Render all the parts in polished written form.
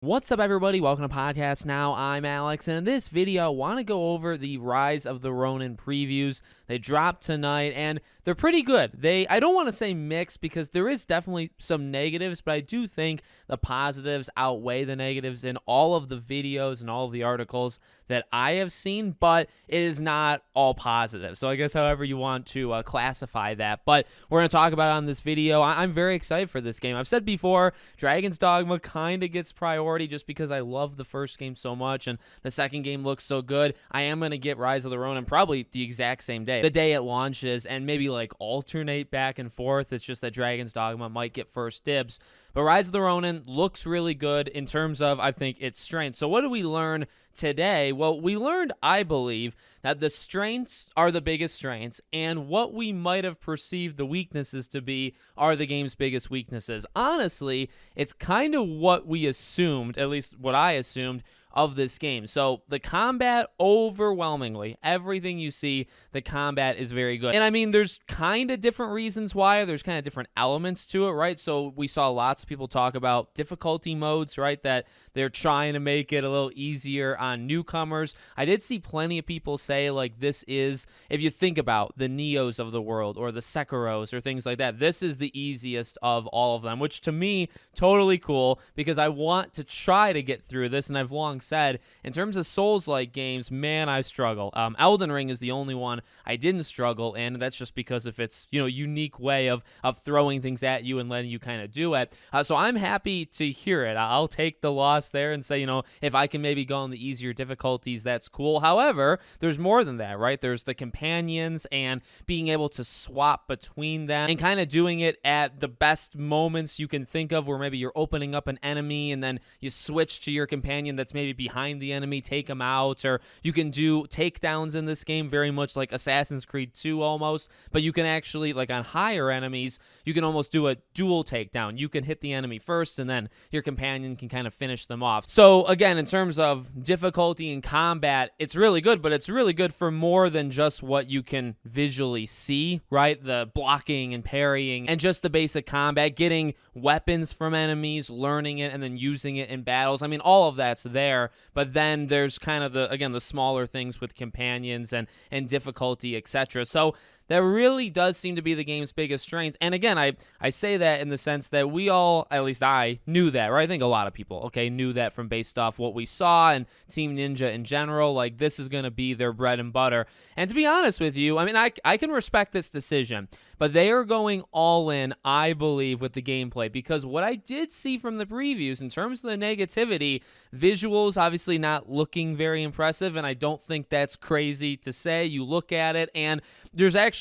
What's up, everybody? Welcome to Podcast Now. I'm Alex, and in this video, I want to go over the Rise of the Ronin previews. They dropped tonight, and they're pretty good. I don't want to say mixed because there is definitely some negatives, but I do think the positives outweigh the negatives in all of the videos and all of the articles that I have seen, but it is not all positive. So I guess however you want to classify that. But we're going to talk about it on this video. I'm very excited for this game. I've said before, Dragon's Dogma kind of gets priority just because I love the first game so much and the second game looks so good. I am going to get Rise of the Ronin probably the exact same day, the day it launches, and maybe like alternate back and forth. It's just that Dragon's Dogma might get first dibs. But Rise of the Ronin looks really good in terms of, I think, its strength. So what did we learn today? Well, we learned, I believe, that the strengths are the biggest strengths, and what we might have perceived the weaknesses to be are the game's biggest weaknesses. Honestly, it's kind of what we assumed, at least what I assumed, of this game. So the combat, overwhelmingly, everything you see, the combat is very good. And I mean, there's kind of different reasons why. There's kind of different elements to it, right? So we saw lots of people talk about difficulty modes, right? That they're trying to make it a little easier on newcomers. I did see plenty of people say, like, this is, if you think about the Neos of the world or the Sekiros or things like that, this is the easiest of all of them, which to me, totally cool, because I want to try to get through this, and I've long said, in terms of Souls-like games, man, I struggle. Elden Ring is the only one I didn't struggle in, and that's just because of its, unique way of throwing things at you and letting you kind of do it. So I'm happy to hear it. I'll take the loss there and say, if I can maybe go on the easier difficulties, that's cool. However, there's more than that, right? There's the companions and being able to swap between them and kind of doing it at the best moments you can think of, where maybe you're opening up an enemy and then you switch to your companion that's maybe behind the enemy, take them out, or you can do takedowns in this game, very much like Assassin's Creed 2 almost, but you can actually, like on higher enemies, you can almost do a dual takedown. You can hit the enemy first and then your companion can kind of finish them off. So again, in terms of difficulty and combat, it's really good, but it's really good for more than just what you can visually see, right? The blocking and parrying and just the basic combat, getting weapons from enemies, learning it, and then using it in battles. I mean, all of that's there, but then there's kind of the smaller things with companions and difficulty, etc. So that really does seem to be the game's biggest strength. And again, I say that in the sense that we all, at least I, knew that, right? I think a lot of people, knew that from based off what we saw and Team Ninja in general. Like, this is going to be their bread and butter. And to be honest with you, I mean, I can respect this decision, but they are going all in, I believe, with the gameplay, because what I did see from the previews in terms of the negativity, visuals obviously not looking very impressive, and I don't think that's crazy to say. You look at it, and there's actually,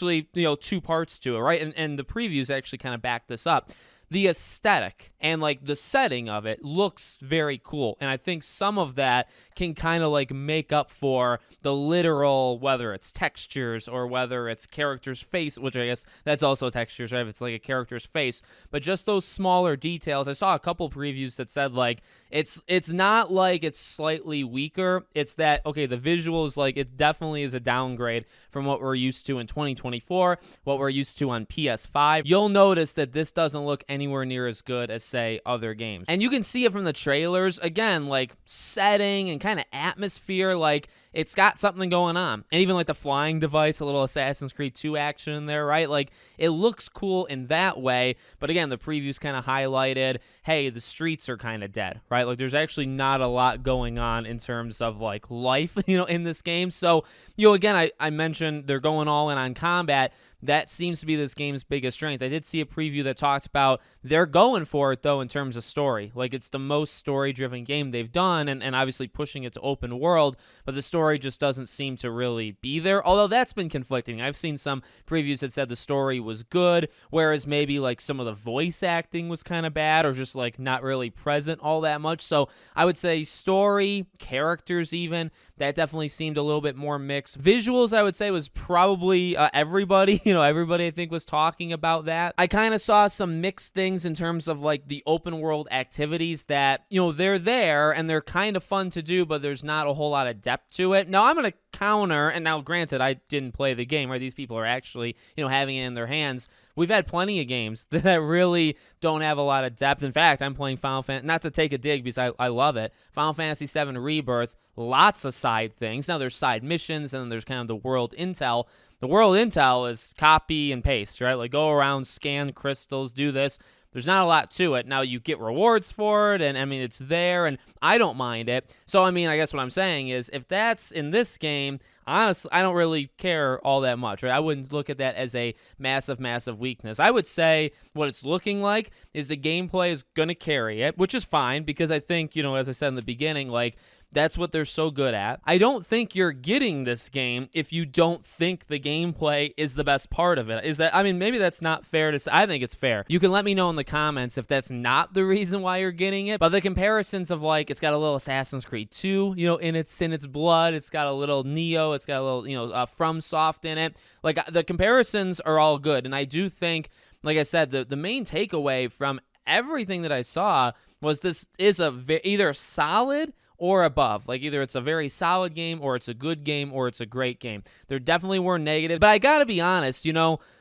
two parts to it, right? And the previews actually kind of back this up. The aesthetic and like the setting of it looks very cool, and I think some of that can kind of like make up for the literal, whether it's textures or whether it's character's face, which I guess that's also textures, right? If it's like a character's face, but just those smaller details. I saw a couple previews that said like it's not like it's slightly weaker. It's that, okay, the visuals, like, it definitely is a downgrade from what we're used to in 2024, what we're used to on PS5. You'll notice that this doesn't look anywhere near as good as, say, other games. And you can see it from the trailers. Again, like, setting and kind of atmosphere, like, it's got something going on. And even like the flying device, a little Assassin's Creed 2 action in there, right? Like, it looks cool in that way. But again, the previews kind of highlighted, hey, the streets are kind of dead, right? Like, there's actually not a lot going on in terms of like life, in this game. So, again, I mentioned they're going all in on combat. That seems to be this game's biggest strength. I did see a preview that talked about they're going for it, though, in terms of story. Like, it's the most story-driven game they've done, and obviously pushing it to open world, but the story just doesn't seem to really be there, although that's been conflicting. I've seen some previews that said the story was good, whereas maybe, like, some of the voice acting was kind of bad or just, like, not really present all that much. So I would say story, characters even, that definitely seemed a little bit more mixed. Visuals, I would say, was probably everybody. Everybody I think was talking about that. I kind of saw some mixed things in terms of like the open world activities that, they're there and they're kind of fun to do, but there's not a whole lot of depth to to it. Now, I'm going to counter, and now granted, I didn't play the game, right? These people are actually, having it in their hands. We've had plenty of games that really don't have a lot of depth. In fact, I'm playing Final Fantasy, not to take a dig because I love it, Final Fantasy VII Rebirth, lots of side things. Now, there's side missions, and then there's kind of the world intel. The world intel is copy and paste, right? Like, go around, scan crystals, do this. There's not a lot to it. Now, you get rewards for it, and, it's there, and I don't mind it. So, I guess what I'm saying is, if that's in this game, honestly, I don't really care all that much, right? I wouldn't look at that as a massive, massive weakness. I would say what it's looking like is the gameplay is going to carry it, which is fine, because I think, as I said in the beginning, like, that's what they're so good at. I don't think you're getting this game if you don't think the gameplay is the best part of it. Is that, maybe that's not fair to say. I think it's fair. You can let me know in the comments if that's not the reason why you're getting it. But the comparisons of, like, it's got a little Assassin's Creed 2, in its blood. It's got a little Neo. It's got a little, FromSoft in it. Like, the comparisons are all good. And I do think, like I said, the main takeaway from everything that I saw was this is either solid or above. Like, either it's a very solid game, or it's a good game, or it's a great game. There definitely were negatives, but I gotta be honest,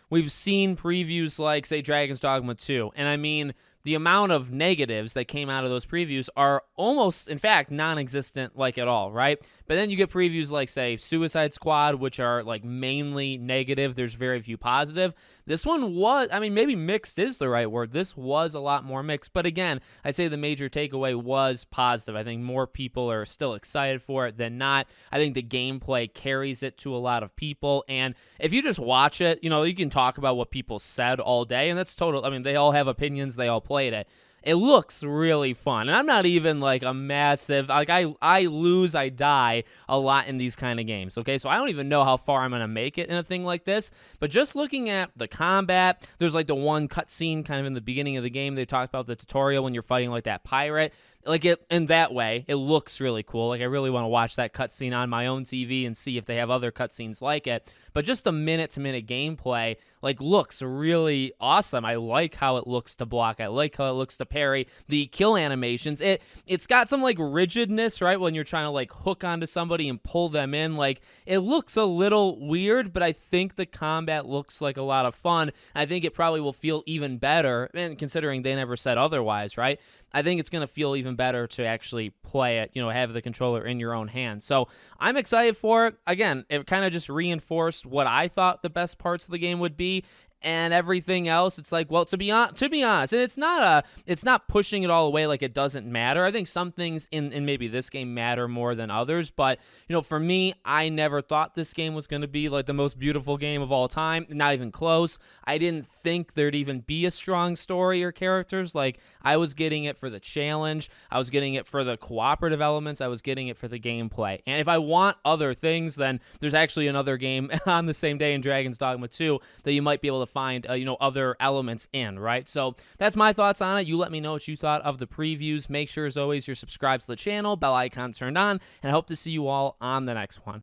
we've seen previews like, say, Dragon's Dogma 2, and the amount of negatives that came out of those previews are almost, in fact, non-existent, like, at all, right? But then you get previews like, say, Suicide Squad, which are, like, mainly negative. There's very few positive. This one was, maybe mixed is the right word. This was a lot more mixed. But again, I'd say the major takeaway was positive. I think more people are still excited for it than not. I think the gameplay carries it to a lot of people. And if you just watch it, you can talk about what people said all day. And that's total. They all have opinions. They all played it. It looks really fun. And I'm not even like a massive, like I lose, I die a lot in these kind of games, okay? So I don't even know how far I'm going to make it in a thing like this. But just looking at the combat, there's like the one cutscene kind of in the beginning of the game. They talked about the tutorial when you're fighting like that pirate. Like, it in that way, it looks really cool. Like, I really want to watch that cutscene on my own TV and see if they have other cutscenes like it. But just the minute-to-minute gameplay, like, looks really awesome. I like how it looks to block. I like how it looks to parry. The kill animations, it's got some, like, rigidness, right, when you're trying to, like, hook onto somebody and pull them in. Like, it looks a little weird, but I think the combat looks like a lot of fun. I think it probably will feel even better, and considering they never said otherwise, right? I think it's going to feel even better to actually play it, have the controller in your own hand. So I'm excited for it. Again, it kind of just reinforced what I thought the best parts of the game would be. And everything else, it's like, well, to be honest, and it's not pushing it all away like it doesn't matter. I think some things in maybe this game matter more than others, but for me, I never thought this game was going to be like the most beautiful game of all time. Not even close. I didn't think there'd even be a strong story or characters. Like, I was getting it for the challenge. I was getting it for the cooperative elements. I was getting it for the gameplay. And if I want other things, then there's actually another game on the same day in Dragon's Dogma 2 that you might be able to find other elements in, right? So that's my thoughts on it. You let me know what you thought of the previews. Make sure, as always, you're subscribed to the channel, bell icon turned on, and I hope to see you all on the next one.